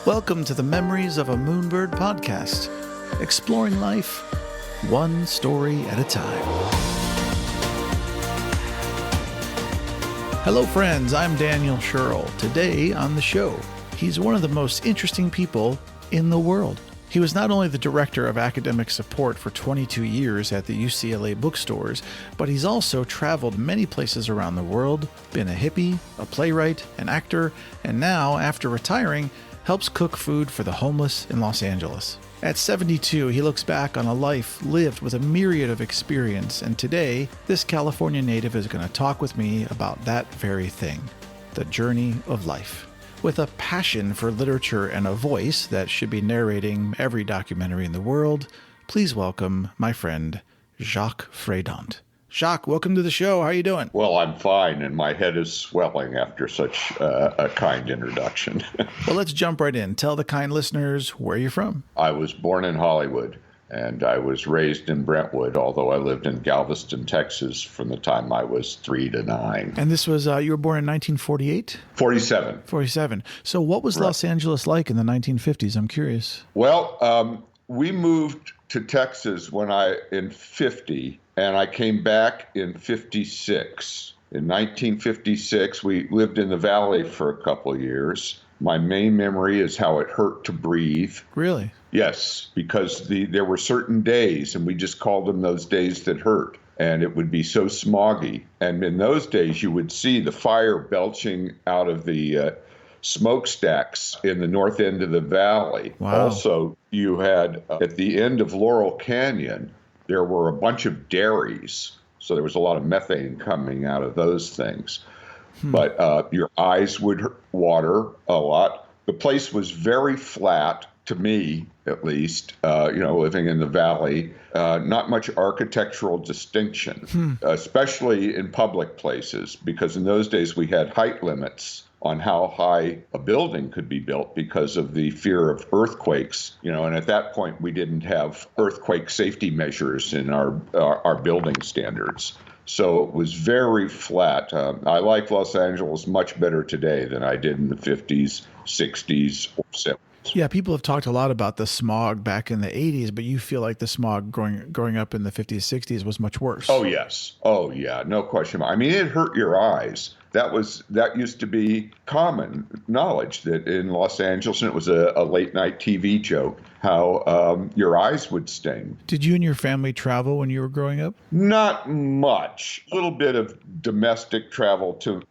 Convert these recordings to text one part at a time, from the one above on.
Welcome to the Memories of a Moonbird podcast, exploring life one story at a time. Hello friends, I'm Daniel Sherrill. Today on the show, he's one of the most interesting people in the world. He was not only the director of academic support for 22 years at the UCLA bookstores, but he's also traveled many places around the world, been a hippie, a playwright, an actor, and now, after retiring, helps cook food for the homeless in Los Angeles. At 72, he looks back on a life lived with a myriad of experience, and today, this California native is going to talk with me about that very thing, the journey of life. With a passion for literature and a voice that should be narrating every documentary in the world, please welcome my friend, Jacques Freydont. Jacques, welcome to the show. How are you doing? Well, I'm fine, and my head is swelling after such a kind introduction. Well, let's jump right in. Tell the kind listeners where you're from. I was born in Hollywood, and I was raised in Brentwood, although I lived in Galveston, Texas from the time I was 3 to 9. And this was, you were born in 1948? 47. 47. So what was Los Angeles like in the 1950s? I'm curious. Well, we moved to Texas in 50, and I came back in 56. In 1956, we lived in the Valley for a couple of years. My main memory is how it hurt to breathe. Really? Yes, because there were certain days, and we just called them those days that hurt. And it would be so smoggy. And in those days, you would see the fire belching out of the smokestacks in the north end of the valley. Wow. Also, you had, at the end of Laurel Canyon, there were a bunch of dairies. So there was a lot of methane coming out of those things. But your eyes would water a lot. The place was very flat, to me at least, living in the valley. Not much architectural distinction, especially in public places, because in those days we had height limits on how high a building could be built because of the fear of earthquakes. And at that point we didn't have earthquake safety measures in our building standards. So it was very flat. I like Los Angeles much better today than I did in the 50s, 60s, or 70s. Yeah, people have talked a lot about the smog back in the 80s, but you feel like the smog growing up in the 50s, 60s was much worse. Oh, yes. Oh, yeah. No question. I mean, it hurt your eyes. That used to be common knowledge that in Los Angeles, and it was a late night TV joke, how your eyes would sting. Did you and your family travel when you were growing up? Not much. A little bit of domestic travel to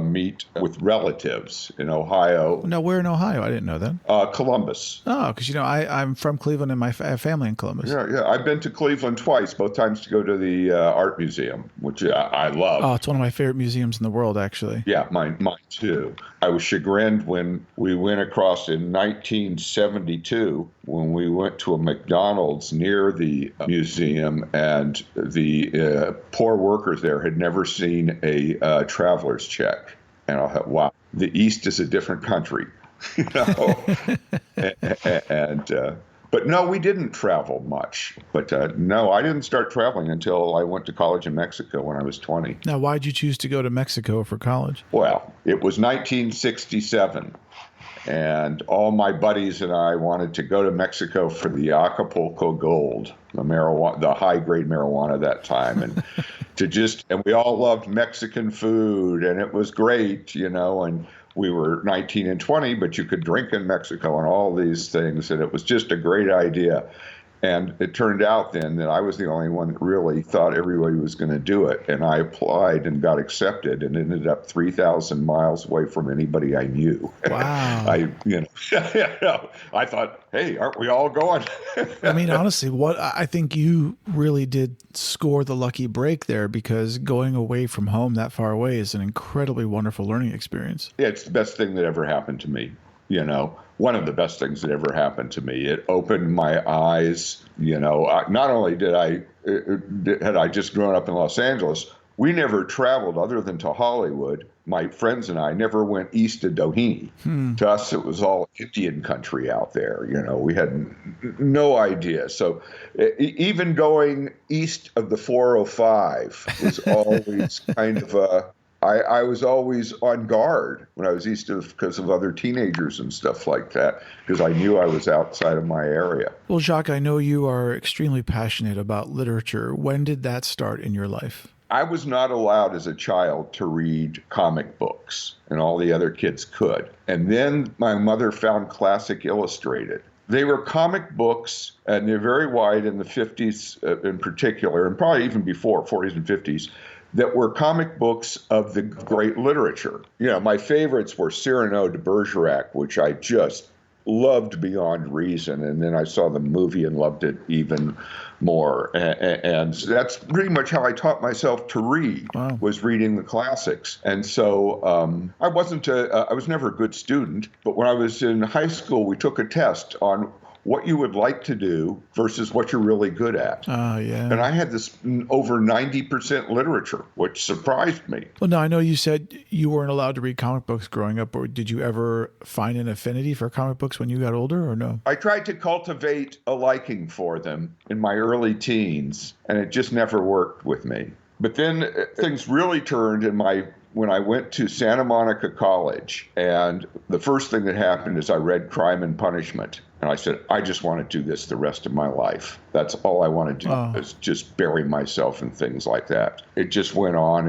meet with relatives in Ohio. Now, where in Ohio? I didn't know that. Columbus. Oh, because, I'm from Cleveland and my family in Columbus. Yeah. I've been to Cleveland twice, both times to go to the art museum, which I love. Oh, it's one of my favorite museums in the world, actually. Yeah, mine too. I was chagrined when we went across in 1972 when we went to a McDonald's near the museum, and the poor workers there had never seen a traveler's check. And I thought, wow, the East is a different country. But no, we didn't travel much. But no, I didn't start traveling until I went to college in Mexico when I was 20. Now, why did you choose to go to Mexico for college? Well, it was 1967, and all my buddies and I wanted to go to Mexico for the Acapulco Gold, the high-grade marijuana at that time, and and we all loved Mexican food, and it was great, and we were 19 and 20, but you could drink in Mexico and all these things, and it was just a great idea. And it turned out then that I was the only one that really thought everybody was going to do it. And I applied and got accepted and ended up 3,000 miles away from anybody I knew. Wow. I thought, hey, aren't we all going? I mean, honestly, I think you really did score the lucky break there, because going away from home that far away is an incredibly wonderful learning experience. Yeah, it's the best thing that ever happened to me. One of the best things that ever happened to me. It opened my eyes. Not only had I just grown up in Los Angeles, we never traveled other than to Hollywood. My friends and I never went east of Doheny. To us, it was all Indian country out there. We had no idea. So even going east of the 405 was always kind of I was always on guard when I was east of because of other teenagers and stuff like that, because I knew I was outside of my area. Well, Jacques, I know you are extremely passionate about literature. When did that start in your life? I was not allowed as a child to read comic books, and all the other kids could. And then my mother found Classic Illustrated. They were comic books, and they're very wide in the 50s in particular, and probably even before, 40s and 50s, that were comic books of the great literature. You know, my favorites were Cyrano de Bergerac, which I just loved beyond reason. And then I saw the movie and loved it even more. And that's pretty much how I taught myself to read, Wow. was reading the classics. And so I was never a good student, but when I was in high school, we took a test on what you would like to do versus what you're really good at. Yeah. And I had this over 90% literature, which surprised me. Well, no, I know you said you weren't allowed to read comic books growing up, or did you ever find an affinity for comic books when you got older, or no? I tried to cultivate a liking for them in my early teens, and it just never worked with me. But then things really turned when I went to Santa Monica College, and the first thing that happened is I read Crime and Punishment. And I said, I just want to do this the rest of my life. That's all I want to do, is just bury myself in things like that. It just went on.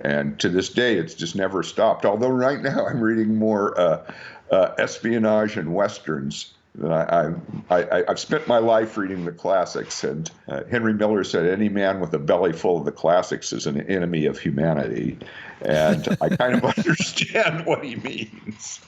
And to this day, it's just never stopped. Although right now I'm reading more espionage and Westerns. I've spent my life reading the classics. And Henry Miller said, any man with a belly full of the classics is an enemy of humanity. And I kind of understand what he means.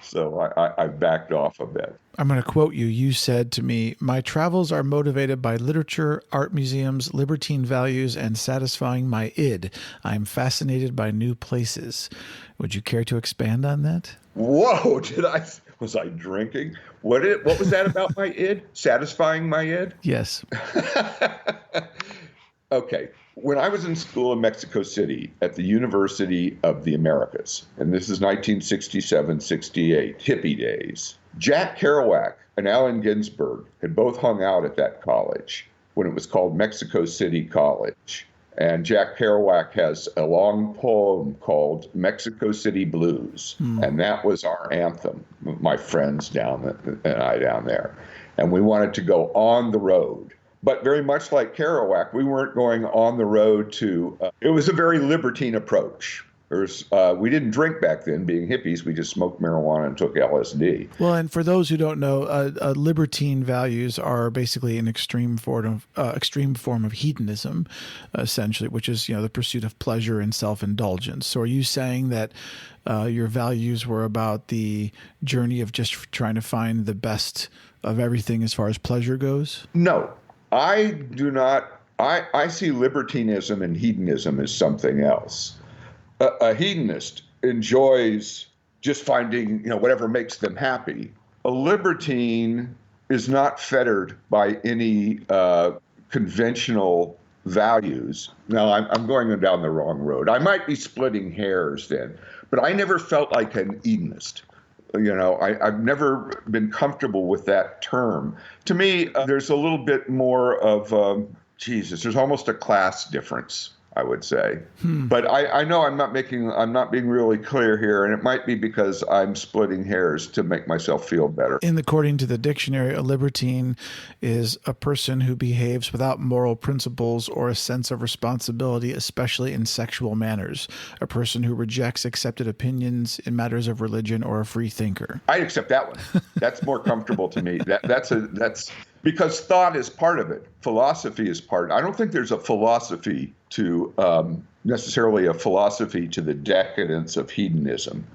So I backed off a bit. I'm going to quote you. You said to me, my travels are motivated by literature, art museums, libertine values, and satisfying my id. I'm fascinated by new places. Would you care to expand on that? Whoa, was I drinking? What was that about my id? Satisfying my id? Yes. Okay. When I was in school in Mexico City at the University of the Americas, and this is 1967, 68, hippie days, Jack Kerouac and Allen Ginsberg had both hung out at that college when it was called Mexico City College. And Jack Kerouac has a long poem called Mexico City Blues. And that was our anthem, my friends and I down there. And we wanted to go on the road. But very much like Kerouac, we weren't going on the road to, it was a very libertine approach. We didn't drink back then, being hippies. We just smoked marijuana and took LSD. Well, and for those who don't know, libertine values are basically an extreme form of hedonism, essentially, which is the pursuit of pleasure and self-indulgence. So, are you saying that your values were about the journey of just trying to find the best of everything as far as pleasure goes? No, I do not. I see libertinism and hedonism as something else. A hedonist enjoys just finding, whatever makes them happy. A libertine is not fettered by any conventional values. Now, I'm going down the wrong road. I might be splitting hairs then, but I never felt like an hedonist. I've never been comfortable with that term. To me, there's a little bit more of, there's almost a class difference, I would say. But I know I'm not being really clear here, and it might be because I'm splitting hairs to make myself feel better. According to the dictionary, a libertine is a person who behaves without moral principles or a sense of responsibility, especially in sexual manners. A person who rejects accepted opinions in matters of religion, or a free thinker. I'd accept that one. That's more comfortable to me. That's because thought is part of it. Philosophy is part. I don't think there's a philosophy to necessarily a philosophy to the decadence of hedonism.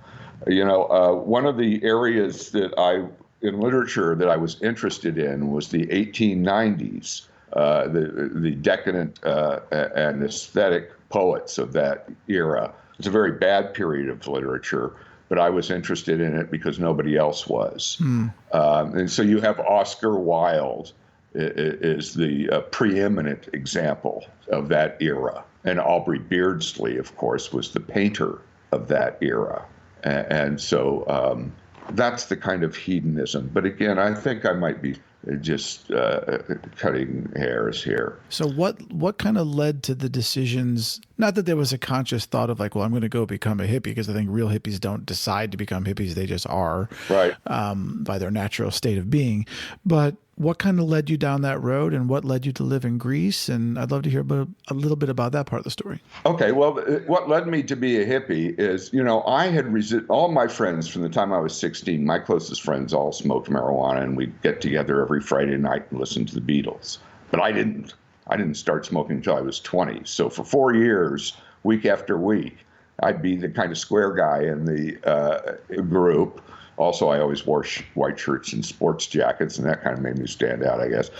One of the areas in literature that I was interested in was the 1890s, the decadent and aesthetic poets of that era. It's a very bad period of literature, but I was interested in it because nobody else was. And so you have Oscar Wilde is the preeminent example of that era. And Aubrey Beardsley, of course, was the painter of that era. And so that's the kind of hedonism. But again, I think I might be just cutting hairs here. So what kind of led to the decisions Not that there was a conscious thought of like, well, I'm going to go become a hippie, because I think real hippies don't decide to become hippies. They just are, Right. By their natural state of being. But what kind of led you down that road, and what led you to live in Greece? And I'd love to hear a little bit about that part of the story. Okay, well, what led me to be a hippie is, I had all my friends from the time I was 16, my closest friends all smoked marijuana, and we'd get together every Friday night and listen to the Beatles. But I didn't. I didn't start smoking until I was 20. So for 4 years, week after week, I'd be the kind of square guy in the group. Also, I always wore white shirts and sports jackets, and that kind of made me stand out, I guess.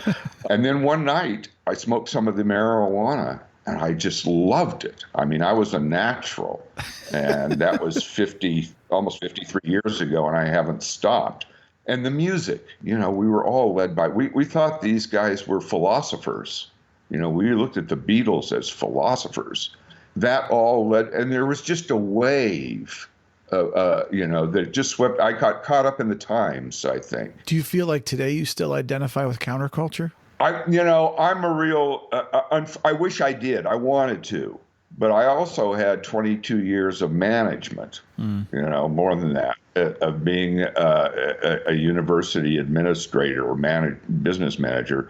And then one night, I smoked some of the marijuana, and I just loved it. I mean, I was a natural, and that was almost 53 years ago, and I haven't stopped. And the music, we were all led by, we thought these guys were philosophers. We looked at the Beatles as philosophers. That all led, and there was just a wave, that just swept. I got caught up in the times, I think. Do you feel like today you still identify with counterculture? I'm a real, I wish I did. I wanted to, but I also had 22 years of management, more than that, of being a university administrator or business manager.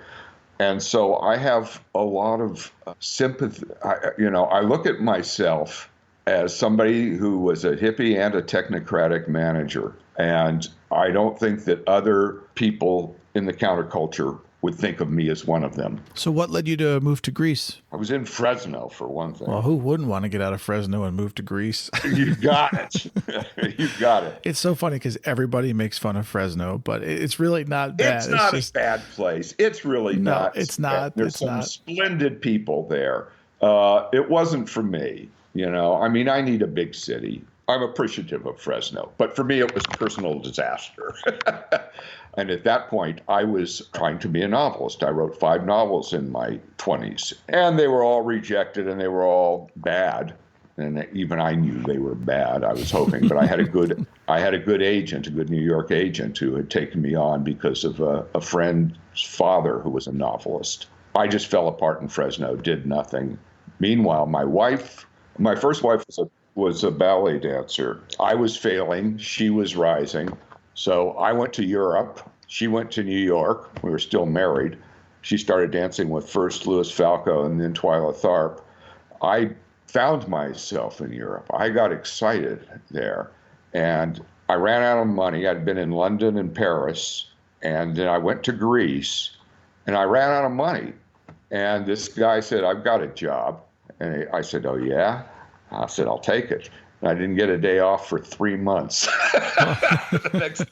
And so I have a lot of sympathy. I look at myself as somebody who was a hippie and a technocratic manager. And I don't think that other people in the counterculture would think of me as one of them. So what led you to move to Greece? I was in Fresno, for one thing. Well, who wouldn't want to get out of Fresno and move to Greece? You got it. You got it. It's so funny because everybody makes fun of Fresno, but it's really not bad. It's not a bad place. It's really not. No, it's not. There's some splendid people there. It wasn't for me. I need a big city. I'm appreciative of Fresno, but for me, it was personal disaster. And at that point, I was trying to be a novelist. I wrote 5 novels in my 20s, and they were all rejected, and they were all bad. And even I knew they were bad. I was hoping, but I had a good agent, a good New York agent, who had taken me on because of a friend's father who was a novelist. I just fell apart in Fresno, did nothing. Meanwhile, my first wife was a ballet dancer. I was failing. She was rising. So I went to Europe. She went to New York. We were still married. She started dancing with first Louis Falco and then Twyla Tharp. I found myself in Europe. I got excited there. And I ran out of money. I'd been in London and Paris. And then I went to Greece. And I ran out of money. And this guy said, I've got a job. And I said, oh, yeah? I said, I'll take it. And I didn't get a day off for 3 months. The next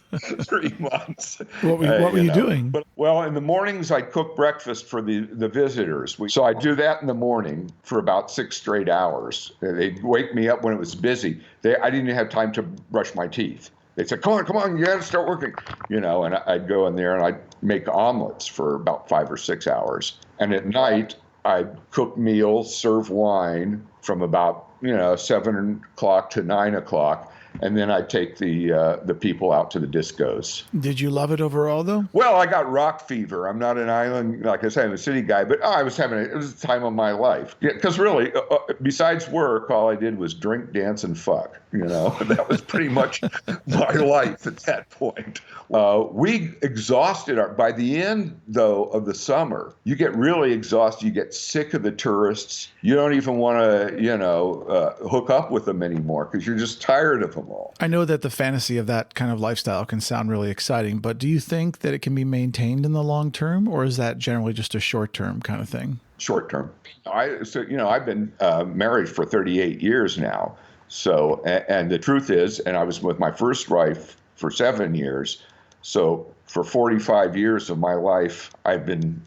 3 months. What were you doing? Well, in the mornings, I'd cook breakfast for the visitors. So I'd do that in the morning for about 6 straight hours. They'd wake me up when it was busy. I didn't even have time to brush my teeth. They'd say, come on, you got to start working. And I'd go in there and I'd make omelets for about 5 or 6 hours. And at night, I'd cook meals, serve wine from about 7 o'clock to 9 o'clock, and then I'd take the people out to the discos. Did you love it overall, though? Well, I got rock fever. I'm not an island, like I said, I'm a city guy, but it was the time of my life. Because really, besides work, all I did was drink, dance, and fuck. That was pretty much my life at that point. We exhausted by the end, though, of the summer, you get really exhausted. You get sick of the tourists. You don't even want to, hook up with them anymore because you're just tired of them all. I know that the fantasy of that kind of lifestyle can sound really exciting, but do you think that it can be maintained in the long term, or is that generally just a short-term kind of thing? Short term. I've been married for 38 years now. So, and the truth is, and I was with my first wife for 7 years. So for 45 years of my life, I've been,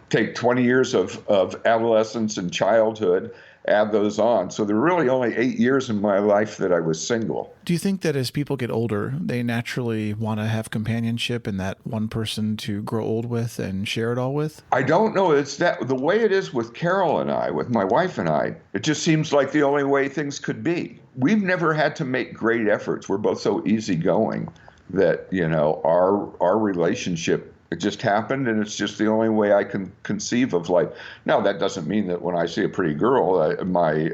take 20 years of adolescence and childhood, add those on. So there were really only 8 years in my life that I was single. Do you think that as people get older, they naturally want to have companionship and that one person to grow old with and share it all with? I don't know. It's that the way it is with Carol and I, with my wife and I, it just seems like the only way things could be. We've never had to make great efforts. We're both so easygoing that, our relationship It just happened, and it's just the only way I can conceive of life. Now, that doesn't mean that when I see a pretty girl, my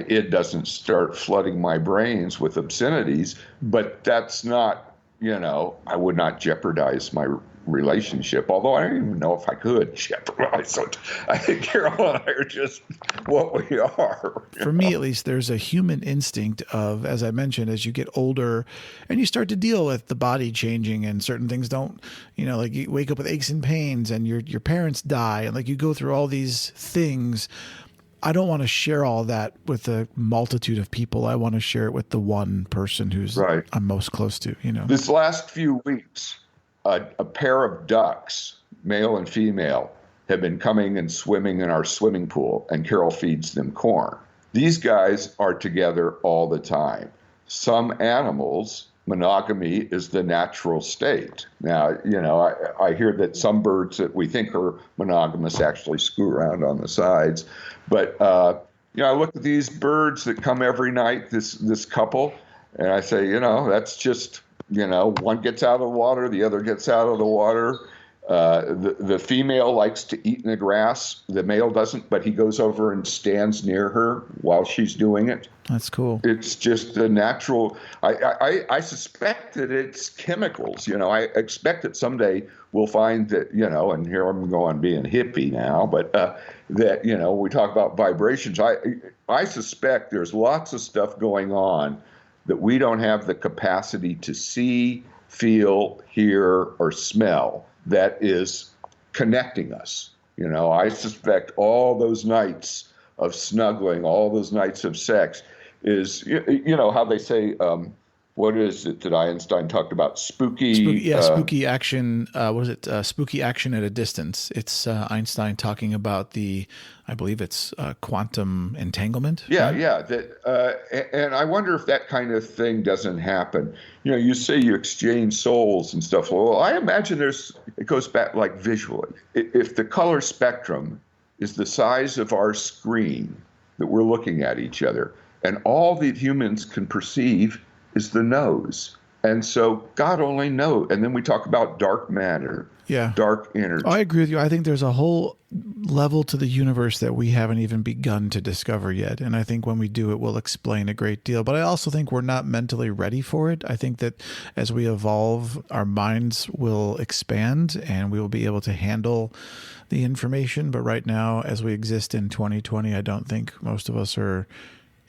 id doesn't start flooding my brains with obscenities, but that's not, I would not jeopardize my relationship, although I don't even know if I could jeopardize it. I think Carol and I are just what we are. For me, at least, there's a human instinct of, as I mentioned, as you get older and you start to deal with the body changing and certain things don't, like you wake up with aches and pains and your parents die and like you go through all these things. I don't want to share all that with a multitude of people. I want to share it with the one person who's right. I'm most close to, This last few weeks, a pair of ducks, male and female, have been coming and swimming in our swimming pool, and Carol feeds them corn. These guys are together all the time. Some animals, monogamy is the natural state. Now, I hear that some birds that we think are monogamous actually screw around on the sides. But, I look at these birds that come every night, this couple, and I say, that's just, one gets out of the water, the other gets out of the water. The female likes to eat in the grass. The male doesn't, but he goes over and stands near her while she's doing it. That's cool. It's just a natural. I suspect that it's chemicals. I expect that someday we'll find that, and here I'm going being hippie now, but that, we talk about vibrations. I suspect there's lots of stuff going on that we don't have the capacity to see, feel, hear, or smell that is connecting us. I suspect all those nights of snuggling, all those nights of sex is, how they say, what is it that Einstein talked about? Spooky action. Was it spooky action at a distance? It's Einstein talking about I believe it's quantum entanglement. Yeah, right? yeah. And I wonder if that kind of thing doesn't happen. You say you exchange souls and stuff. Well, I imagine it goes back like visually. If the color spectrum is the size of our screen that we're looking at each other, and all that humans can perceive is the nose. And so God only knows. And then we talk about dark matter, dark energy. I agree with you. I think there's a whole level to the universe that we haven't even begun to discover yet. And I think when we do, it will explain a great deal. But I also think we're not mentally ready for it. I think that as we evolve, our minds will expand and we will be able to handle the information. But right now, as we exist in 2020, I don't think most of us are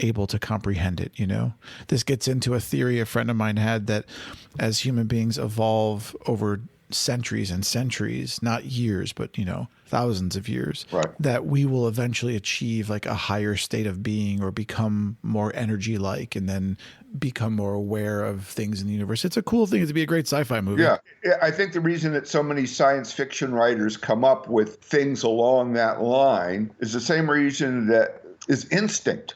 able to comprehend it. This gets into a theory a friend of mine had that as human beings evolve over centuries and centuries, not years, but thousands of years, right, that we will eventually achieve like a higher state of being or become more energy like and then become more aware of things in the universe. It's a cool thing. It'd be a great sci-fi movie. Yeah. I think the reason that so many science fiction writers come up with things along that line is the same reason that is instinct.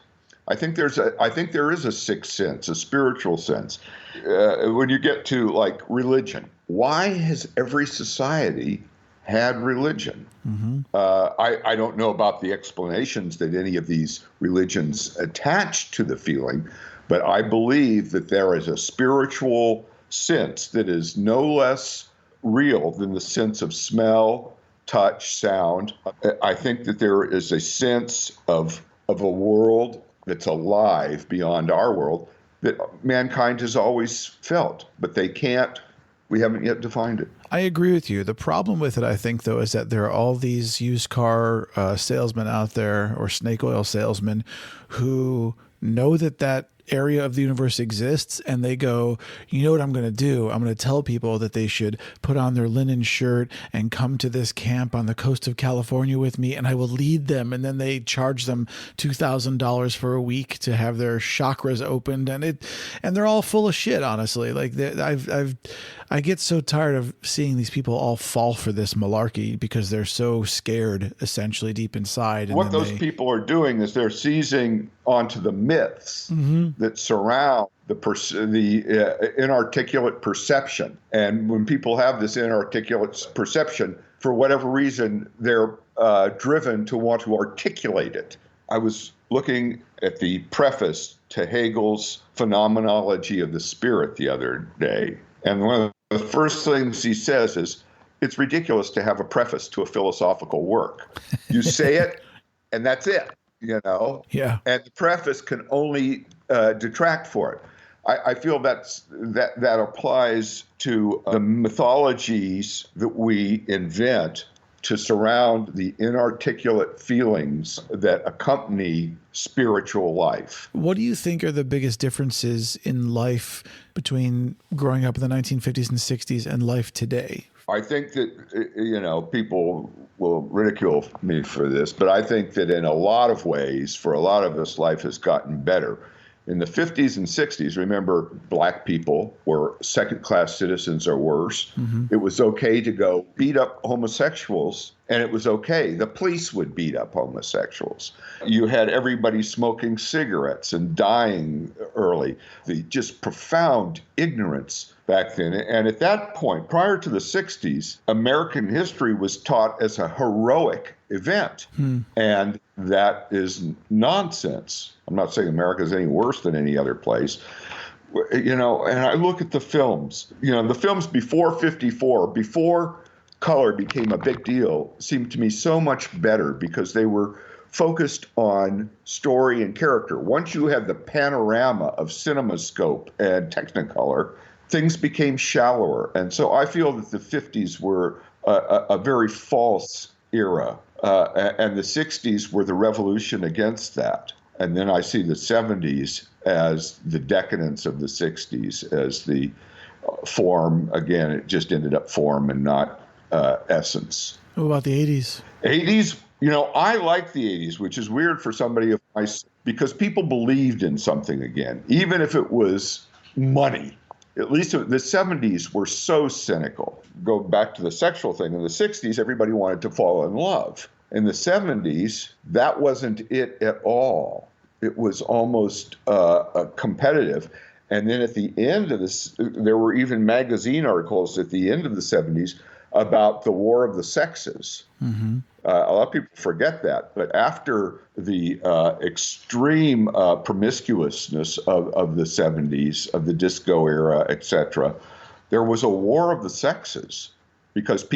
I think there is a sixth sense, a spiritual sense. When you get to like religion, why has every society had religion? Mm-hmm. I don't know about the explanations that any of these religions attach to the feeling, but I believe that there is a spiritual sense that is no less real than the sense of smell, touch, sound. I think that there is a sense of a world that's alive beyond our world that mankind has always felt, but we haven't yet defined it. I agree with you. The problem with it, I think, though, is that there are all these used car salesmen out there or snake oil salesmen who know that area of the universe exists and they go, you know what I'm going to do? I'm going to tell people that they should put on their linen shirt and come to this camp on the coast of California with me and I will lead them. And then they charge them $2,000 for a week to have their chakras opened and they're all full of shit, honestly. Like I get so tired of seeing these people all fall for this malarkey because they're so scared essentially deep inside. And what those people are doing is they're seizing onto the myths that surround the inarticulate perception. And when people have this inarticulate perception, for whatever reason, they're driven to want to articulate it. I was looking at the preface to Hegel's Phenomenology of the Spirit the other day. And one of the first things he says is, it's ridiculous to have a preface to a philosophical work. You say it, and that's it, Yeah. And the preface can only detract for it. I feel that applies to the mythologies that we invent to surround the inarticulate feelings that accompany spiritual life. What do you think are the biggest differences in life between growing up in the 1950s and 60s and life today? I think that, people will ridicule me for this, but I think that in a lot of ways, for a lot of us, life has gotten better. In the 50s and 60s, remember, black people were second-class citizens or worse. Mm-hmm. It was okay to go beat up homosexuals, and it was okay. The police would beat up homosexuals. You had everybody smoking cigarettes and dying early. The just profound ignorance back then. And at that point, prior to the 60s, American history was taught as a heroic event. And that is nonsense. I'm not saying America is any worse than any other place. And I look at the films, the films before 54, before color became a big deal, seemed to me so much better because they were focused on story and character. Once you had the panorama of CinemaScope and Technicolor, things became shallower. And so I feel that the 50s were a very false era. And the 60s were the revolution against that. And then I see the 70s as the decadence of the 60s, as the form. Again, it just ended up form and not essence. What about the 80s? 80s, I like the 80s, which is weird for somebody of my, because people believed in something again, even if it was money. At least the 70s were so cynical. Go back to the sexual thing. In the 60s, everybody wanted to fall in love. In the 70s, that wasn't it at all. It was almost competitive. And then at the end of this, there were even magazine articles at the end of the 70s about the war of the sexes. Mm-hmm. A lot of people forget that. But after the extreme promiscuousness of the 70s, of the disco era, etc., there was a war of the sexes because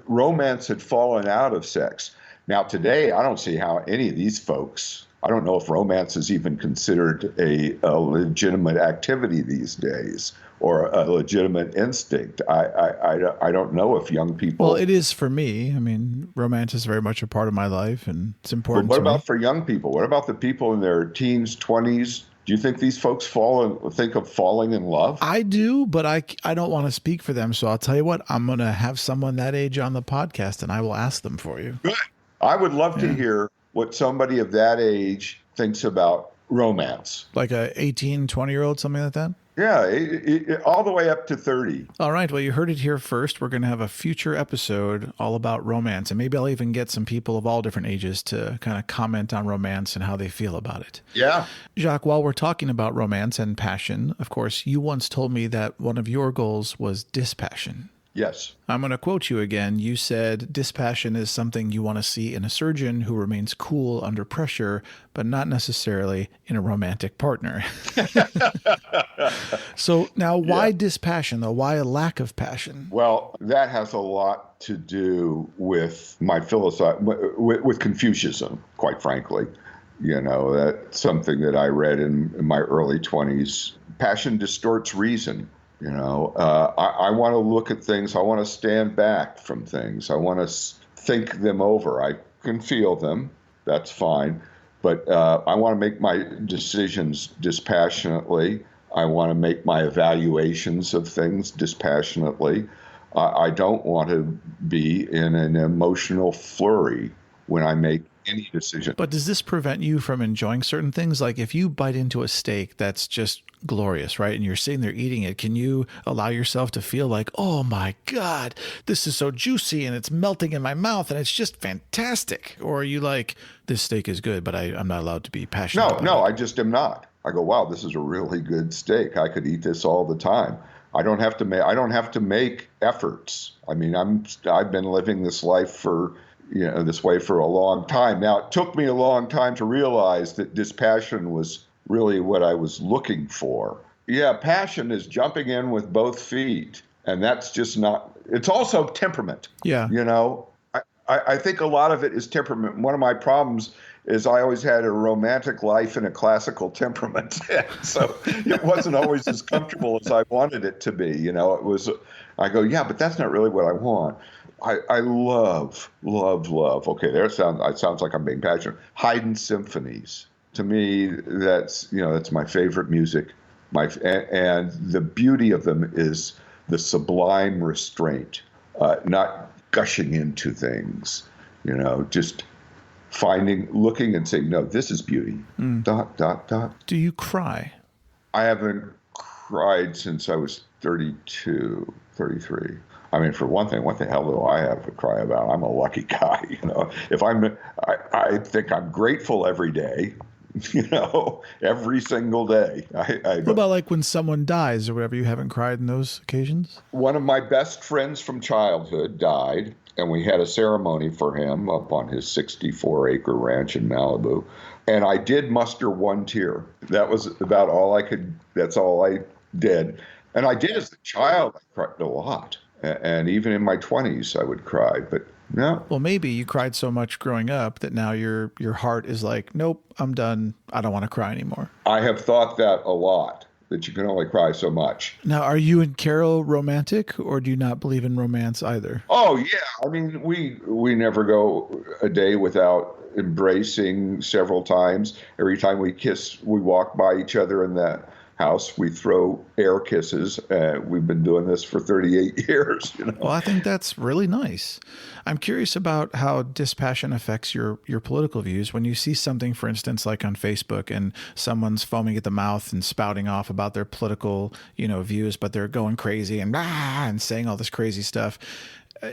romance had fallen out of sex. Now, today, I don't see how any of these folks, I don't know if romance is even considered a legitimate activity these days or a legitimate instinct. I don't know if young people... Well, it is for me. I mean, romance is very much a part of my life, and it's important But what to about me. for young people? What about the people in their teens, 20s? Do you think these folks think of falling in love? I do, but I don't want to speak for them. So I'll tell you what, I'm going to have someone that age on the podcast, and I will ask them for you. Good. I would love to hear what somebody of that age thinks about romance. Like a 18, 20-year-old, something like that? Yeah, all the way up to 30. All right. Well, you heard it here first. We're going to have a future episode all about romance. And maybe I'll even get some people of all different ages to kind of comment on romance and how they feel about it. Yeah. Jacques, while we're talking about romance and passion, of course, you once told me that one of your goals was dispassion. Yes. I'm going to quote you again. You said dispassion is something you want to see in a surgeon who remains cool under pressure, but not necessarily in a romantic partner. So now why dispassion, though? Why a lack of passion? Well, that has a lot to do with my philosophy, with Confucianism, quite frankly. That's something that I read in my early 20s. Passion distorts reason. I want to look at things. I want to stand back from things. I want to think them over. I can feel them. That's fine. But I want to make my decisions dispassionately. I want to make my evaluations of things dispassionately. I don't want to be in an emotional flurry when I make any decision. But does this prevent you from enjoying certain things? Like if you bite into a steak that's just glorious, right? And you're sitting there eating it, can you allow yourself to feel like, oh my God, this is so juicy and it's melting in my mouth and it's just fantastic? Or are you like, this steak is good, but I'm not allowed to be passionate about it? No, I just am not. I go, wow, this is a really good steak. I could eat this all the time. I don't have to make efforts. I mean, I've been living this life this way for a long time. Now, it took me a long time to realize that dispassion was really what I was looking for. Yeah, passion is jumping in with both feet. And that's just not, it's also temperament. Yeah. You know, I think a lot of it is temperament. One of my problems is I always had a romantic life and a classical temperament. So it wasn't always as comfortable as I wanted it to be. You know, it was, I go, yeah, but that's not really what I want. I love. Okay, it sounds like I'm being passionate. Haydn symphonies. To me, that's my favorite music. And the beauty of them is the sublime restraint, not gushing into things, just looking and saying, no, this is beauty. Dot, dot, dot. Do you cry? I haven't cried since I was 32, 33. I mean, for one thing, what the hell do I have to cry about? I'm a lucky guy, If I think I'm grateful every day, every single day. What about like when someone dies or whatever? You haven't cried in those occasions? One of my best friends from childhood died, and we had a ceremony for him up on his 64-acre ranch in Malibu. And I did muster one tear. That was about all I could. That's all I did. And I did as a child. I cried a lot. And even in my 20s, I would cry. But no. Well, maybe you cried so much growing up that now your heart is like, nope, I'm done. I don't want to cry anymore. I have thought that a lot, that you can only cry so much. Now, are you and Carol romantic, or do you not believe in romance either? Oh, yeah. I mean, we never go a day without embracing several times. Every time we kiss, we walk by each other in the house, we throw air kisses. We've been doing this for 38 years. Well, I think that's really nice. I'm curious about how dispassion affects your political views. When you see something, for instance, like on Facebook, and someone's foaming at the mouth and spouting off about their political, views, but they're going crazy and saying all this crazy stuff.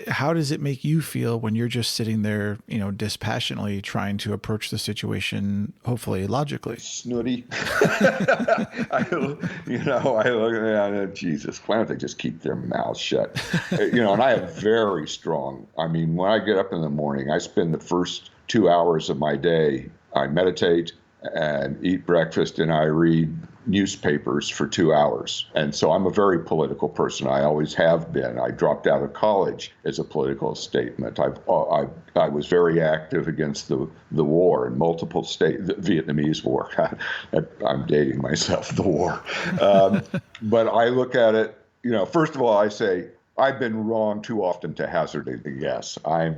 How does it make you feel when you're just sitting there, dispassionately trying to approach the situation, hopefully logically? Snooty. I look at Jesus, why don't they just keep their mouths shut? And I have very strong, when I get up in the morning, I spend the first 2 hours of my day, I meditate and eat breakfast, and I read newspapers for 2 hours. And so I'm a very political person. I always have been. I dropped out of college as a political statement. I was very active against the war in multiple states, the Vietnamese War. I'm dating myself, the war. But I look at it, first of all, I say, I've been wrong too often to hazard a guess. I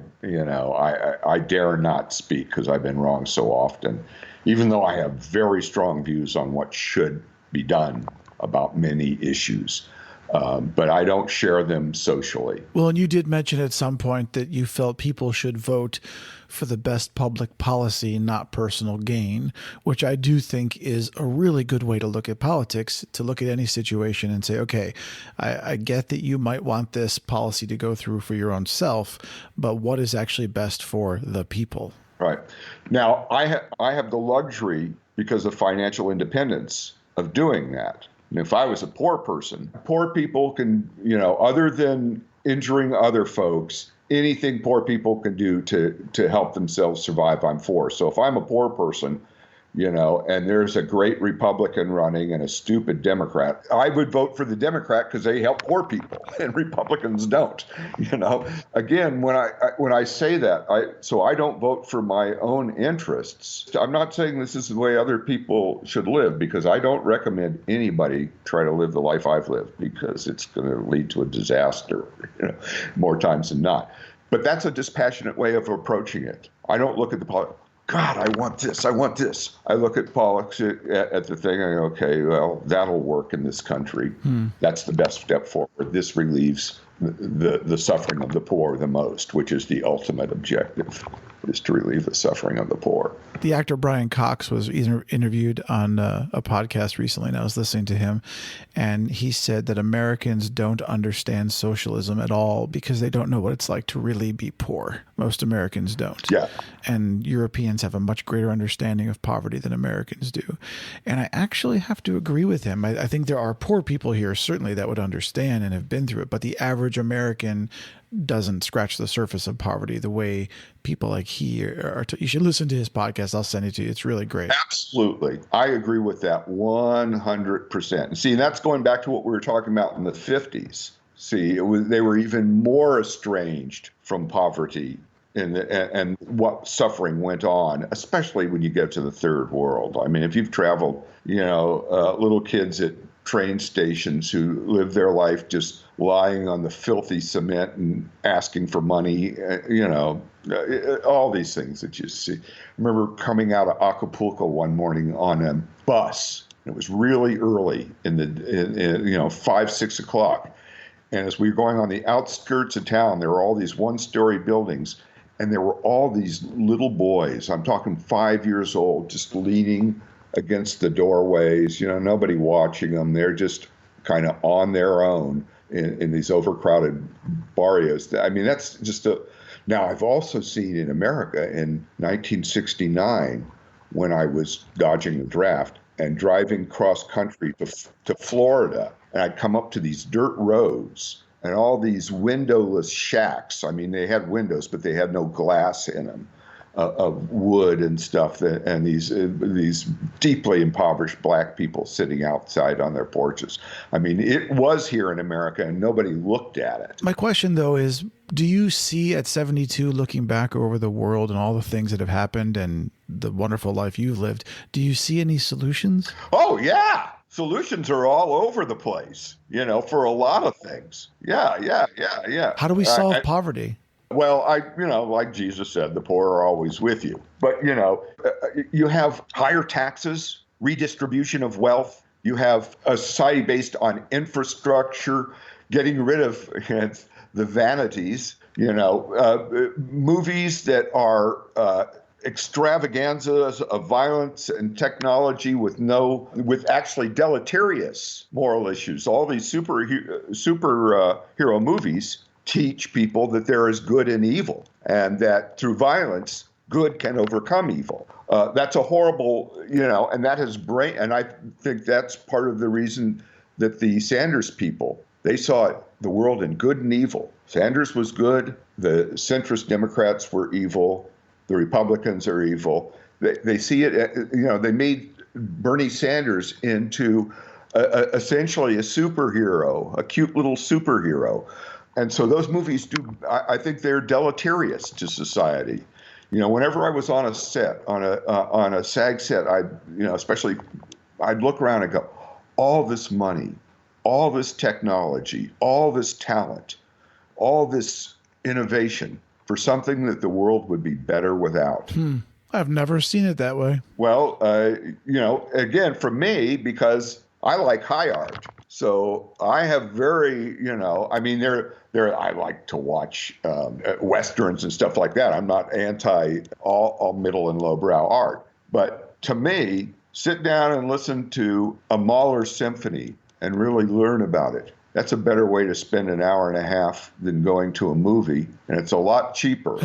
dare not speak because I've been wrong so often, even though I have very strong views on what should be done about many issues. But I don't share them socially. Well, and you did mention at some point that you felt people should vote for the best public policy, not personal gain, which I do think is a really good way to look at politics, to look at any situation and say, okay, I get that you might want this policy to go through for your own self, but what is actually best for the people? Right. Now, I have the luxury, because of financial independence, of doing that. And if I was a poor person, poor people can, other than injuring other folks, anything poor people can do to help themselves survive, I'm for. So if I'm a poor person, and there's a great Republican running and a stupid Democrat, I would vote for the Democrat because they help poor people and Republicans don't. Again, when I say that, I don't vote for my own interests. I'm not saying this is the way other people should live, because I don't recommend anybody try to live the life I've lived, because it's going to lead to a disaster, more times than not. But that's a dispassionate way of approaching it. I don't look at the politics. God, I want this. I look at politics at the thing. I go, okay, well, that'll work in this country. That's the best step forward. This relieves the suffering of the poor the most, which is the ultimate objective, is to relieve the suffering of the poor. The actor Brian Cox was interviewed on a podcast recently, and I was listening to him, and he said that Americans don't understand socialism at all because they don't know what it's like to really be poor. Most Americans don't. Yeah. And Europeans have a much greater understanding of poverty than Americans do. And I actually have to agree with him. I think there are poor people here, certainly, that would understand and have been through it, but the average American doesn't scratch the surface of poverty the way people like he are. You should listen to his podcast. I'll send it to you. It's really great. Absolutely. I agree with that 100%. And see, that's going back to what we were talking about in the 50s. See, they were even more estranged from poverty and what suffering went on, especially when you get to the third world. I mean, if you've traveled, little kids at train stations who live their life just lying on the filthy cement and asking for money, all these things that you see. I remember coming out of Acapulco one morning on a bus. It was really early in 5, 6 o'clock. And as we were going on the outskirts of town, there were all these one-story buildings, and there were all these little boys, I'm talking 5 years old, just leaning against the doorways, nobody watching them. They're just kind of on their own in these overcrowded barrios. I mean, that's just Now, I've also seen in America in 1969, when I was dodging the draft and driving cross country to Florida, and I'd come up to these dirt roads and all these windowless shacks. I mean, they had windows, but they had no glass in them, of wood and stuff. And these deeply impoverished black people sitting outside on their porches. I mean, it was here in America, and nobody looked at it. My question, though, is, do you see at 72, looking back over the world and all the things that have happened and the wonderful life you've lived, do you see any solutions? Oh, yeah. Solutions are all over the place, for a lot of things. Yeah. How do we solve poverty? Well, like Jesus said, the poor are always with you. But, you have higher taxes, redistribution of wealth. You have a society based on infrastructure, getting rid of the vanities, movies that are extravaganzas of violence and technology with actually deleterious moral issues. All these superhero movies teach people that there is good and evil, and that through violence, good can overcome evil. That's a horrible, and that has and I think that's part of the reason that the Sanders people, they saw the world in good and evil. Sanders was good. The centrist Democrats were evil. The Republicans are evil. They see it, they made Bernie Sanders into essentially a superhero, a cute little superhero. And so those movies I think they're deleterious to society. Whenever I was on a set, on a SAG set, especially, I'd look around and go, all this money, all this technology, all this talent, all this innovation for something that the world would be better without. I've never seen it that way. Well, again, for me, because I like high art. So I have very, I like to watch Westerns and stuff like that. I'm not anti all middle and lowbrow art. But to me, sit down and listen to a Mahler symphony and really learn about it. That's a better way to spend an hour and a half than going to a movie, and it's a lot cheaper.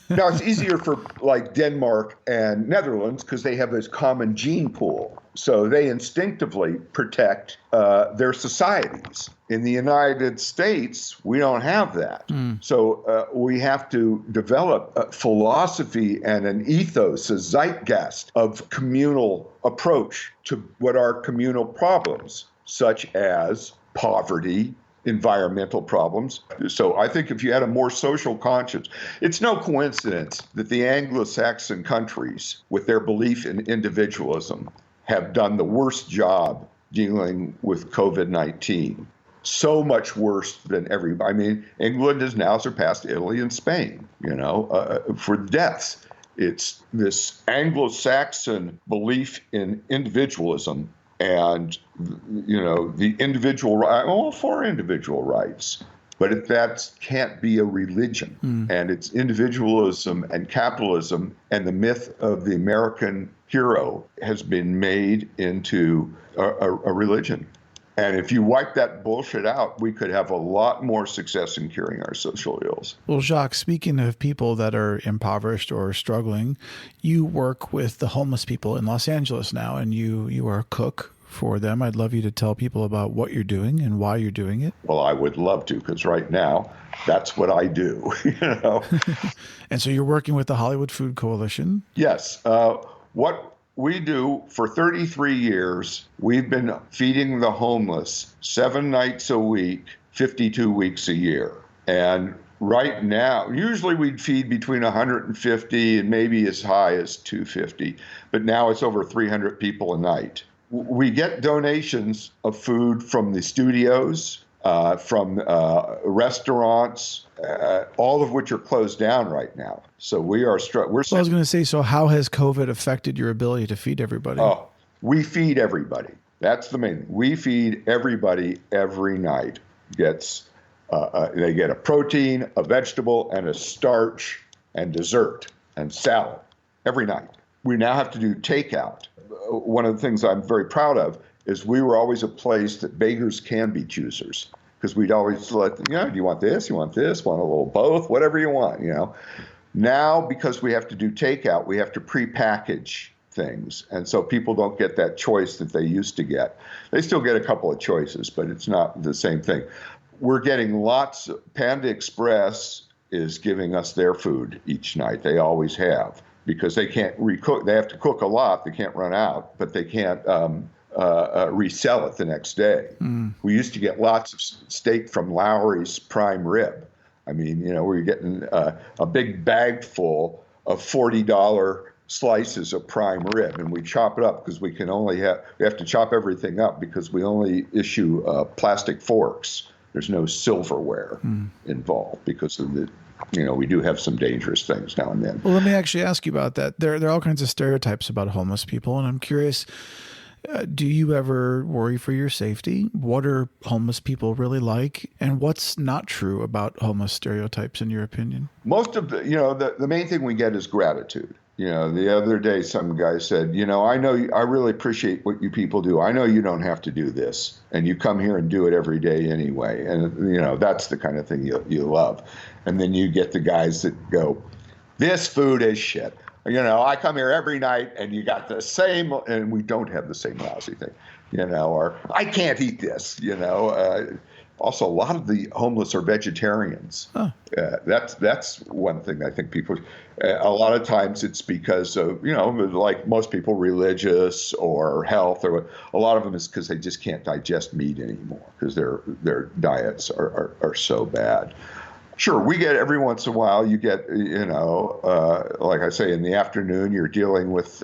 Now, it's easier for like Denmark and Netherlands because they have this common gene pool. So they instinctively protect their societies. In the United States, we don't have that. So we have to develop a philosophy and an ethos, a zeitgeist of communal approach to what are communal problems, such as poverty, environmental problems. So I think if you had a more social conscience, it's no coincidence that the Anglo-Saxon countries, with their belief in individualism, have done the worst job dealing with COVID-19. So much worse than everybody. I mean, England has now surpassed Italy and Spain, for deaths. It's this Anglo-Saxon belief in individualism and, the individual right. I'm all for individual rights, but that can't be a religion. And it's individualism and capitalism, and the myth of the American hero has been made into a religion. And if you wipe that bullshit out, we could have a lot more success in curing our social ills. Well, Jacques, speaking of people that are impoverished or struggling, you work with the homeless people in Los Angeles now, and you are a cook for them. I'd love you to tell people about what you're doing and why you're doing it. Well, I would love to, because right now, that's what I do. And so you're working with the Hollywood Food Coalition? Yes. What we do for 33 years, we've been feeding the homeless 7 nights a week 52 weeks a year. And right now, usually we'd feed between 150 and maybe as high as 250, but now it's over 300 people a night. We get donations of food from the studios, from restaurants, all of which are closed down right now. So we are Well, I was going to say, so how has COVID affected your ability to feed everybody? Oh, we feed everybody. That's the main thing. We feed everybody every night. They get a protein, a vegetable, and a starch, and dessert, and salad every night. We now have to do takeout. One of the things I'm very proud of is we were always a place that beggars can be choosers, because we'd always let them, do you want this? You want this? Want a little both? Whatever you want, Now, because we have to do takeout, we have to pre-package things. And so people don't get that choice that they used to get. They still get a couple of choices, but it's not the same thing. We're getting lots. Panda Express is giving us their food each night. They always have, because they can't recook. They have to cook a lot. They can't run out, but they can't resell it the next day. We used to get lots of steak from Lowry's prime rib. I mean, we were getting a big bag full of $40 slices of prime rib, and we chop it up because we have to chop everything up because we only issue plastic forks. There's no silverware involved because of we do have some dangerous things now and then. Well, let me actually ask you about that. There are all kinds of stereotypes about homeless people, and I'm curious, do you ever worry for your safety? What are homeless people really like? And what's not true about homeless stereotypes, in your opinion? Most of the main thing we get is gratitude. The other day, some guy said, I know I really appreciate what you people do. I know you don't have to do this, and you come here and do it every day anyway. And, that's the kind of thing you love. And then you get the guys that go, this food is shit. I come here every night and you got the same, and we don't have the same lousy thing, or I can't eat this, Also, a lot of the homeless are vegetarians. Huh. That's one thing I think people. A lot of times it's because of like most people, religious or health, or a lot of them is because they just can't digest meat anymore because their diets are so bad. Sure, we get every once in a while. You get like I say, in the afternoon, you're dealing with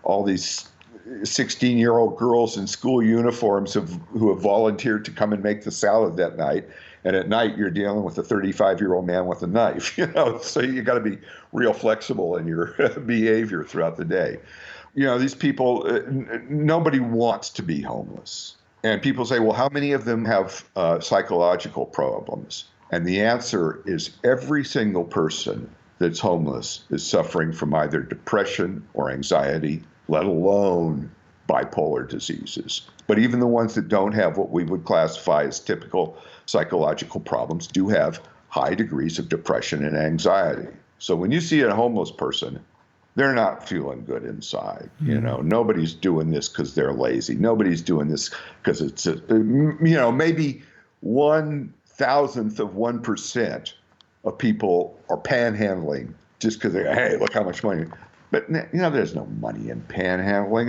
all these 16-year-old girls in school uniforms who have volunteered to come and make the salad that night. And at night, you're dealing with a 35-year-old man with a knife, So you got to be real flexible in your behavior throughout the day. These people, nobody wants to be homeless. And people say, well, how many of them have psychological problems? And the answer is every single person that's homeless is suffering from either depression or anxiety, let alone bipolar diseases. But even the ones that don't have what we would classify as typical psychological problems do have high degrees of depression and anxiety. So when you see a homeless person, they're not feeling good inside. Nobody's doing this because they're lazy. Nobody's doing this because it's, maybe 1/1000% of people are panhandling just because they go, hey, look how much money. But there's no money in panhandling.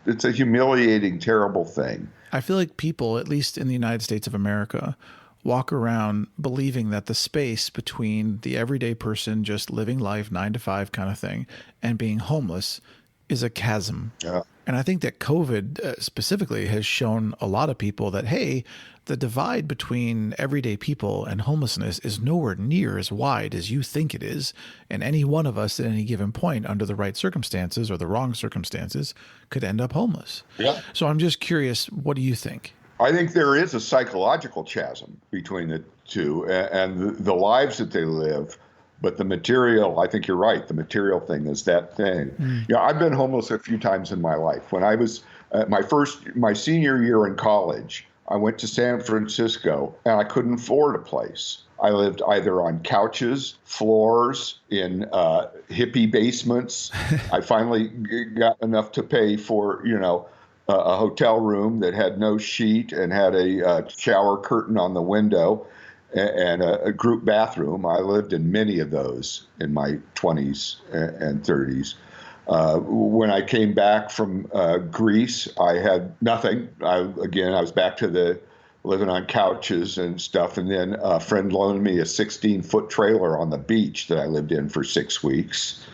It's a humiliating, terrible thing. I feel like people, at least in the United States of America, walk around believing that the space between the everyday person just living life 9 to 5 kind of thing and being homeless is a chasm. Yeah. And I think that COVID specifically has shown a lot of people that, hey, the divide between everyday people and homelessness is nowhere near as wide as you think it is. And any one of us at any given point, under the right circumstances or the wrong circumstances, could end up homeless. Yeah. So I'm just curious, what do you think? I think there is a psychological chasm between the two and the lives that they live. But the material, I think you're right. The material thing is that thing. I've been homeless a few times in my life. When I was my senior year in college, I went to San Francisco and I couldn't afford a place. I lived either on couches, floors, in hippie basements. I finally got enough to pay for, a hotel room that had no sheet and had a shower curtain on the window and a group bathroom. I lived in many of those in my 20s and 30s. When I came back from Greece, I had nothing. I was back to living on couches and stuff. And then a friend loaned me a 16-foot trailer on the beach that I lived in for 6 weeks.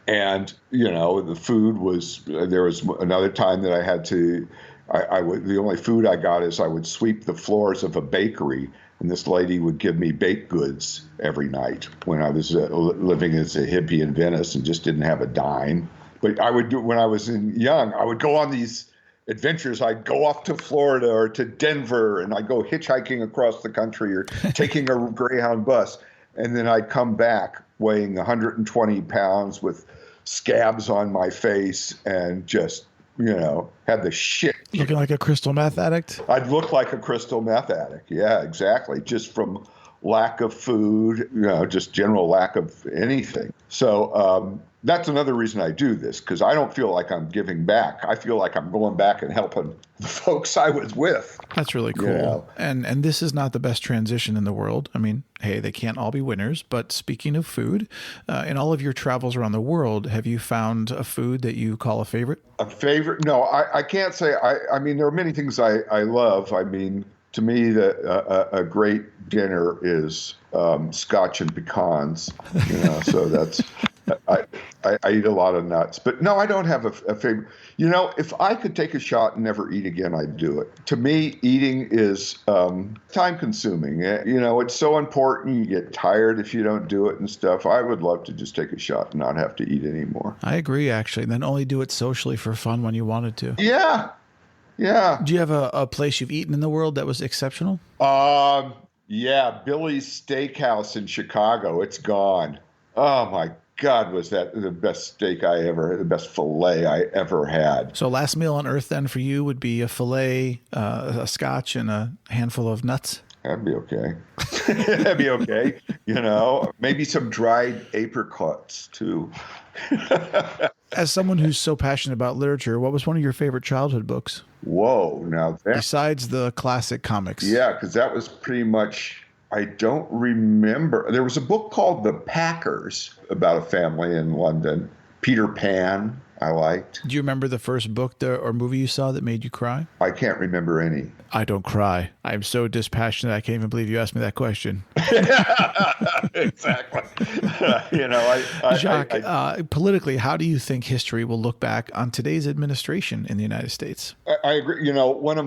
And, the food was, there was another time that I had to, the only food I got is I would sweep the floors of a bakery, and this lady would give me baked goods every night when I was living as a hippie in Venice and just didn't have a dime. But I would do, when I was young, I would go on these adventures. I'd go off to Florida or to Denver, and I'd go hitchhiking across the country or taking a Greyhound bus. And then I'd come back weighing 120 pounds with scabs on my face and just, had the shit. Looking like a crystal meth addict? I'd look like a crystal meth addict. Yeah, exactly. Just from lack of food, just general lack of anything. So that's another reason I do this, because I don't feel like I'm giving back. I feel like I'm going back and helping the folks I was with. That's really cool. And this is not the best transition in the world. I mean, hey, they can't all be winners. But speaking of food, in all of your travels around the world, have you found a food that you call a favorite? A favorite? No, I can't say. I mean, there are many things I love. I mean, to me, a great dinner is scotch and pecans. So that's. I eat a lot of nuts, but no, I don't have a favorite. If I could take a shot and never eat again, I'd do it. To me, eating is time consuming. It's so important. You get tired if you don't do it and stuff. I would love to just take a shot and not have to eat anymore. I agree, actually. And then only do it socially for fun when you wanted to. Yeah. Yeah. Do you have a place you've eaten in the world that was exceptional? Yeah. Billy's Steakhouse in Chicago. It's gone. Oh, my God, was that the best the best filet I ever had. So last meal on earth then for you would be a filet, a scotch, and a handful of nuts? That'd be okay. That'd be okay. Maybe some dried apricots too. As someone who's so passionate about literature, what was one of your favorite childhood books? Whoa, now that... Besides the classic comics. Yeah, because that was pretty much... I don't remember. There was a book called The Packers about a family in London. Peter Pan, I liked. Do you remember the first book or movie you saw that made you cry? I can't remember any. I don't cry. I'm so dispassionate. I can't even believe you asked me that question. Exactly. Jacques, politically, how do you think history will look back on today's administration in the United States? I agree. One of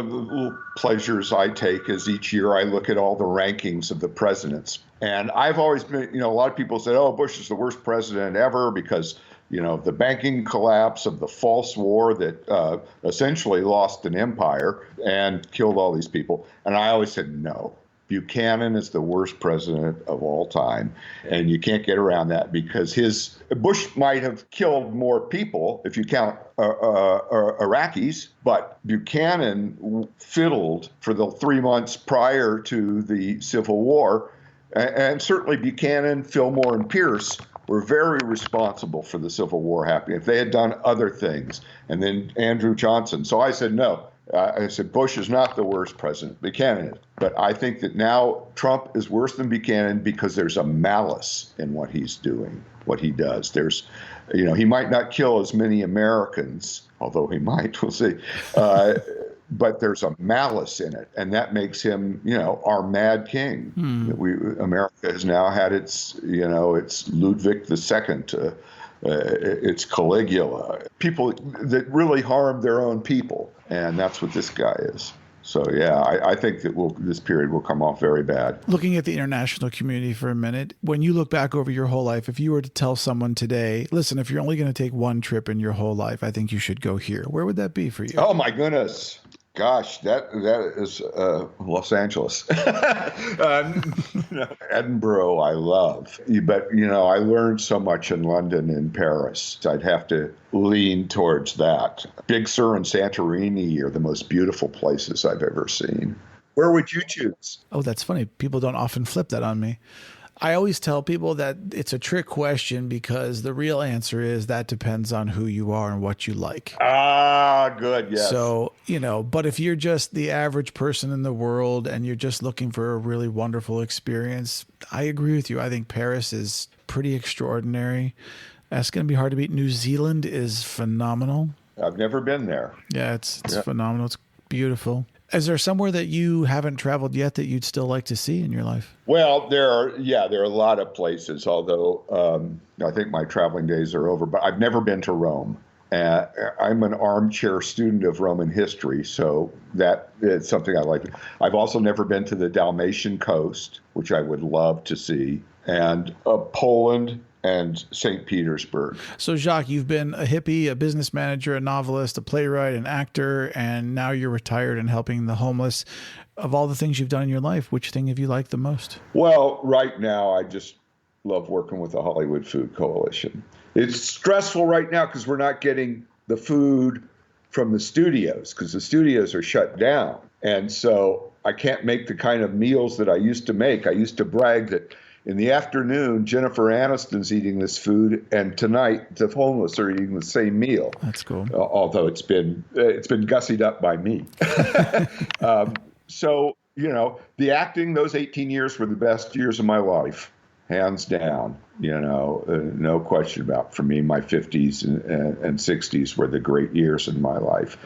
the little pleasures I take is each year I look at all the rankings of the presidents. And I've always been, a lot of people say, oh, Bush is the worst president ever because, the banking collapse of the false war that essentially lost an empire and killed all these people. And I always said, no, Buchanan is the worst president of all time. And you can't get around that because Bush might have killed more people if you count Iraqis, but Buchanan fiddled for the 3 months prior to the Civil War. And certainly Buchanan, Fillmore, and Pierce were very responsible for the Civil War happening. If they had done other things, and then Andrew Johnson. So I said, no. I said, Bush is not the worst president. Buchanan is. But I think that now Trump is worse than Buchanan because there's a malice in what he's doing, what he does. There's, he might not kill as many Americans, although he might, we'll see. But there's a malice in it, and that makes him, our mad king. America has now had its Ludwig II, it's Caligula, people that really harm their own people, and that's what this guy is. So, yeah, I think that this period will come off very bad. Looking at the international community for a minute, when you look back over your whole life, if you were to tell someone today, listen, if you're only going to take one trip in your whole life, I think you should go here. Where would that be for you? Oh, my goodness. Gosh, that is Los Angeles. Edinburgh, I love. But, I learned so much in London and Paris. I'd have to lean towards that. Big Sur and Santorini are the most beautiful places I've ever seen. Where would you choose? Oh, that's funny. People don't often flip that on me. I always tell people that it's a trick question because the real answer is that depends on who you are and what you like. Ah, good. Yes. So, but if you're just the average person in the world and you're just looking for a really wonderful experience, I agree with you. I think Paris is pretty extraordinary. That's going to be hard to beat. New Zealand is phenomenal. I've never been there. Yeah, it's phenomenal. It's beautiful. Is there somewhere that you haven't traveled yet that you'd still like to see in your life? Well, there are a lot of places, although I think my traveling days are over, but I've never been to Rome. I'm an armchair student of Roman history, so that is something I like. I've also never been to the Dalmatian coast, which I would love to see, and Poland and St. Petersburg. So, Jacques, you've been a hippie, a business manager, a novelist, a playwright, an actor, and now you're retired and helping the homeless. Of all the things you've done in your life, which thing have you liked the most? Well, right now, I just love working with the Hollywood Food Coalition. It's stressful right now because we're not getting the food from the studios because the studios are shut down. And so I can't make the kind of meals that I used to make. I used to brag that in the afternoon, Jennifer Aniston's eating this food, and tonight the homeless are eating the same meal. That's cool. Although it's been gussied up by me. So, the acting, those 18 years were the best years of my life, hands down. No question about. For me, my 50s and 60s were the great years in my life.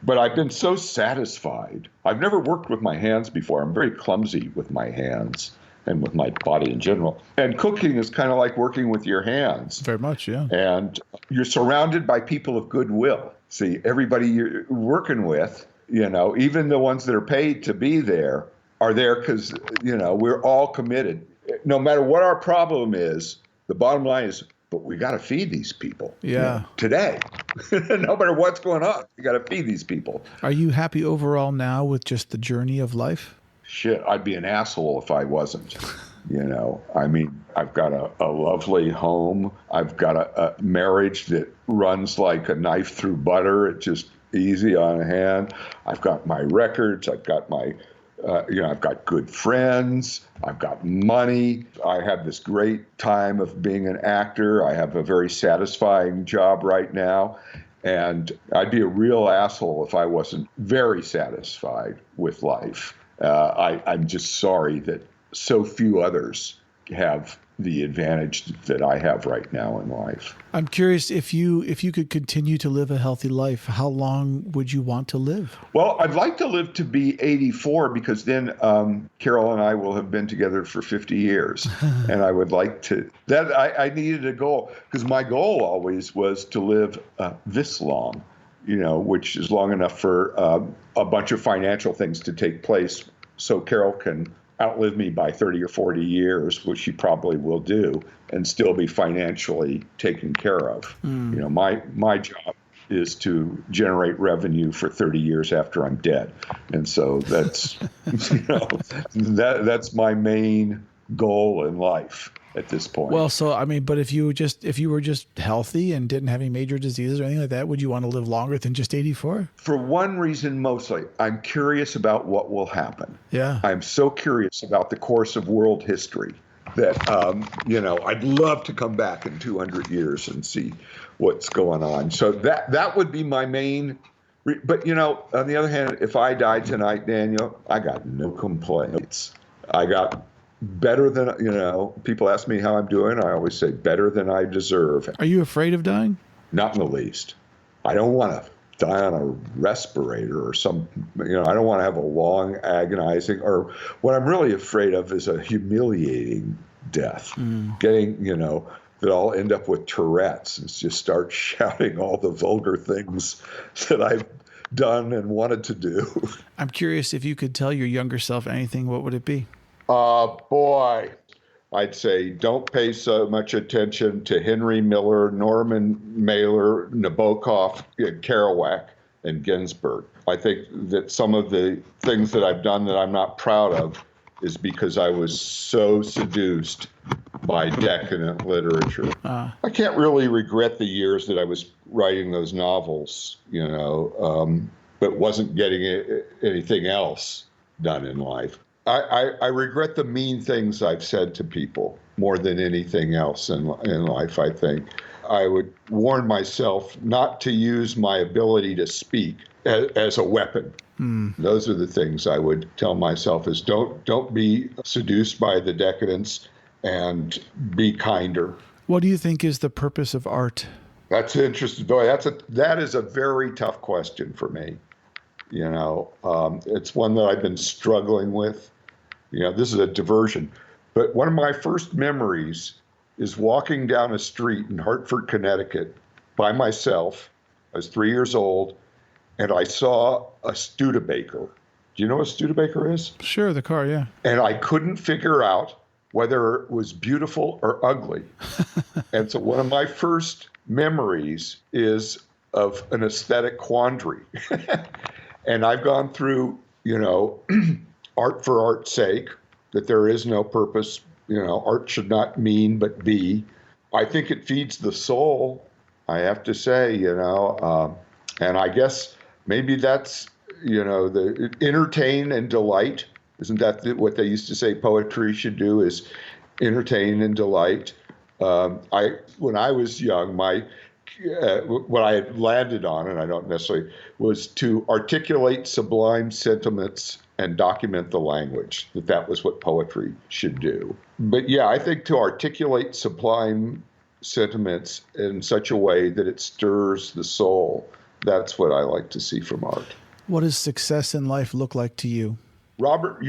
But I've been so satisfied. I've never worked with my hands before. I'm very clumsy with my hands and with my body in general. And cooking is kind of like working with your hands. Very much, yeah. And you're surrounded by people of goodwill. See, everybody you're working with, even the ones that are paid to be there are there because, we're all committed. No matter what our problem is, the bottom line is, but we got to feed these people. Yeah. Today. No matter what's going on, we got to feed these people. Are you happy overall now with just the journey of life? Shit, I'd be an asshole if I wasn't. I've got a lovely home. I've got a marriage that runs like a knife through butter. It's just easy on hand. I've got my records. I've got my, I've got good friends. I've got money. I have this great time of being an actor. I have a very satisfying job right now. And I'd be a real asshole if I wasn't very satisfied with life. I'm just sorry that so few others have the advantage that I have right now in life. I'm curious, if you could continue to live a healthy life, how long would you want to live? Well, I'd like to live to be 84 because then Carol and I will have been together for 50 years. And I would like to, I needed a goal because my goal always was to live this long, which is long enough for a bunch of financial things to take place so Carol can outlive me by 30 or 40 years, which she probably will do, and still be financially taken care of. My job is to generate revenue for 30 years after I'm dead. And so that's, that's my main goal in life at this point. Well, but if you were just healthy and didn't have any major diseases or anything like that, would you want to live longer than just 84? For one reason, mostly, I'm curious about what will happen. Yeah. I'm so curious about the course of world history that, I'd love to come back in 200 years and see what's going on. So that would be my main. But, on the other hand, if I died tonight, Daniel, I got no complaints. I got better than, people ask me how I'm doing. I always say better than I deserve. Are you afraid of dying? Not in the least. I don't want to die on a respirator or I don't want to have a long agonizing, or what I'm really afraid of is a humiliating death. Getting, that I'll end up with Tourette's and just start shouting all the vulgar things that I've done and wanted to do. I'm curious, if you could tell your younger self anything, what would it be? Boy, I'd say don't pay so much attention to Henry Miller, Norman Mailer, Nabokov, Kerouac, and Ginsberg. I think that some of the things that I've done that I'm not proud of is because I was so seduced by decadent literature. I can't really regret the years that I was writing those novels, but wasn't getting anything else done in life. I regret the mean things I've said to people more than anything else in life, I think. I would warn myself not to use my ability to speak as a weapon. Those are the things I would tell myself is don't be seduced by the decadence and be kinder. What do you think is the purpose of art? That's interesting. Boy, that is a very tough question for me. It's one that I've been struggling with. This is a diversion. But one of my first memories is walking down a street in Hartford, Connecticut by myself. I was 3 years old, and I saw a Studebaker. Do you know what a Studebaker is? Sure, the car, yeah. And I couldn't figure out whether it was beautiful or ugly. And so one of my first memories is of an aesthetic quandary. And I've gone through, art for art's sake, that there is no purpose. Art should not mean but be. I think it feeds the soul, I have to say, and I guess maybe that's, the entertain and delight. Isn't that what they used to say poetry should do, is entertain and delight? When I was young, what I had landed on, and I don't necessarily, was to articulate sublime sentiments and document the language, that was what poetry should do. But yeah, I think to articulate sublime sentiments in such a way that it stirs the soul, that's what I like to see from art. What does success in life look like to you? Robert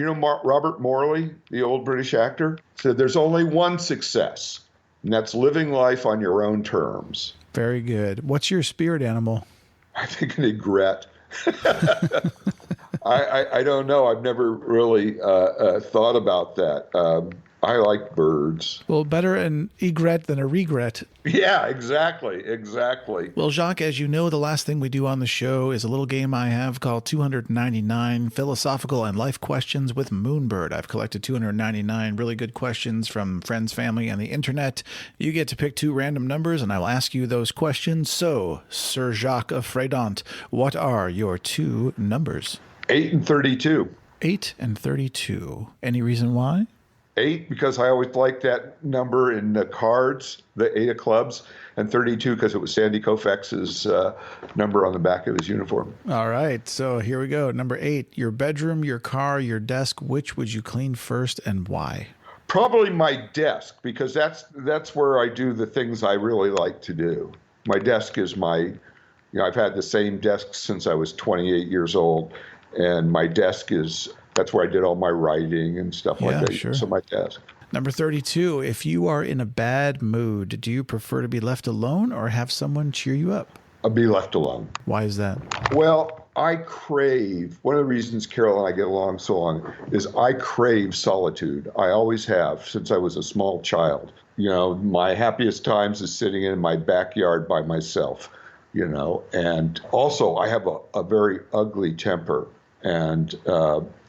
Morley, the old British actor, said there's only one success, and that's living life on your own terms. Very good. What's your spirit animal? I think an egret. I don't know. I've never really thought about that. I like birds. Well, better an egret than a regret. Yeah, exactly. Well, Jacques, as you know, the last thing we do on the show is a little game I have called 299 Philosophical and Life Questions with Moonbird. I've collected 299 really good questions from friends, family, and the internet. You get to pick two random numbers, and I will ask you those questions. So, Sir Jacques Freydont, what are your two numbers? 8 and 32. 8 and 32. Any reason why? 8 because I always liked that number in the cards, the 8 of clubs, and 32 because it was Sandy Koufax's number on the back of his uniform. All right, so here we go. Number 8, your bedroom, your car, your desk, which would you clean first and why? Probably my desk, because that's where I do the things I really like to do. My desk is I've had the same desk since I was 28 years old, and my desk that's where I did all my writing and stuff like that. Sure. So my desk. Number 32, if you are in a bad mood, do you prefer to be left alone or have someone cheer you up? I'll be left alone. Why is that? Well, I crave, one of the reasons Carol and I get along so long is I crave solitude. I always have since I was a small child. My happiest times is sitting in my backyard by myself, and also I have a very ugly temper, and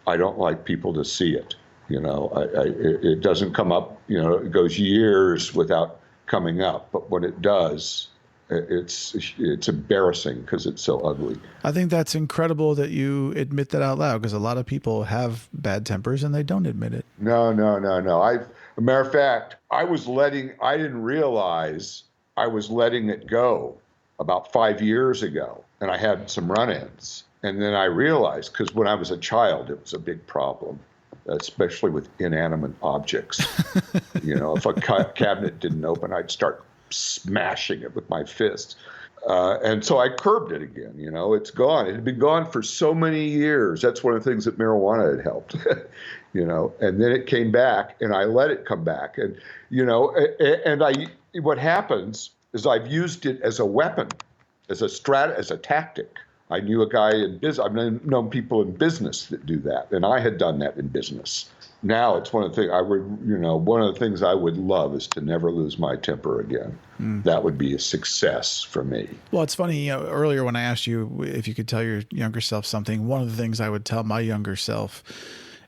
I don't like people to see it. It doesn't come up, it goes years without coming up. But when it does, it's embarrassing because it's so ugly. I think that's incredible that you admit that out loud, because a lot of people have bad tempers and they don't admit it. No. As a matter of fact, I didn't realize I was letting it go about 5 years ago, and I had some run-ins. And then I realized, because when I was a child, it was a big problem, especially with inanimate objects. If a cabinet didn't open, I'd start smashing it with my fist. And so I curbed it again. It's gone. It had been gone for so many years. That's one of the things that marijuana had helped, and then it came back, and I let it come back. And, what happens is I've used it as a weapon, as a tactic. I knew a guy in business. I've known people in business that do that, and I had done that in business. Now it's one of the things one of the things I would love is to never lose my temper again. That would be a success for me. Well, it's funny, earlier when I asked you if you could tell your younger self something, one of the things I would tell my younger self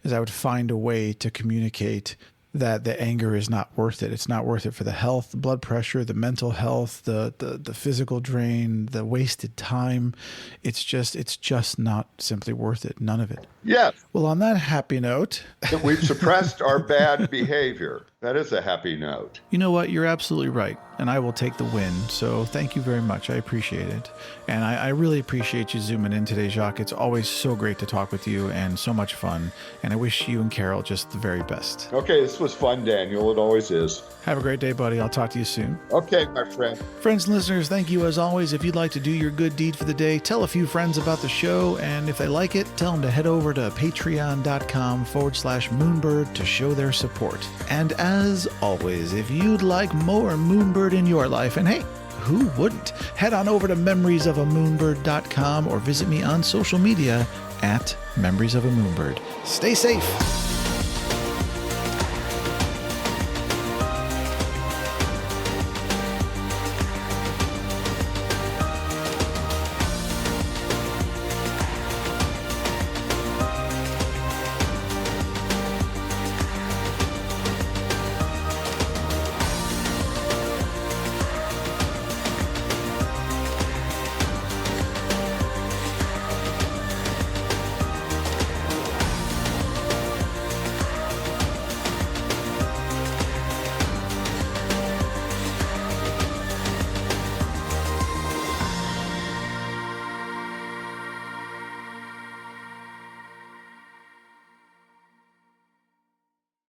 is I would find a way to communicate that the anger is not worth it. It's not worth it for the health, the blood pressure, the mental health, the physical drain, the wasted time. It's just not simply worth it. None of it. Yes. Well, on that happy note, that we've suppressed our bad behavior. That is a happy note. You know what? You're absolutely right. And I will take the win. So thank you very much. I appreciate it. And I really appreciate you zooming in today, Jacques. It's always so great to talk with you and so much fun. And I wish you and Carol just the very best. Okay, this was fun, Daniel. It always is. Have a great day, buddy. I'll talk to you soon. Okay, my friend. Friends and listeners, thank you as always. If you'd like to do your good deed for the day, tell a few friends about the show. And if they like it, tell them to head over to patreon.com/Moonbird to show their support. And as always, if you'd like more Moonbird in your life, and hey, who wouldn't? Head on over to memoriesofamoonbird.com or visit me on social media at Memories of a Moonbird. Stay safe.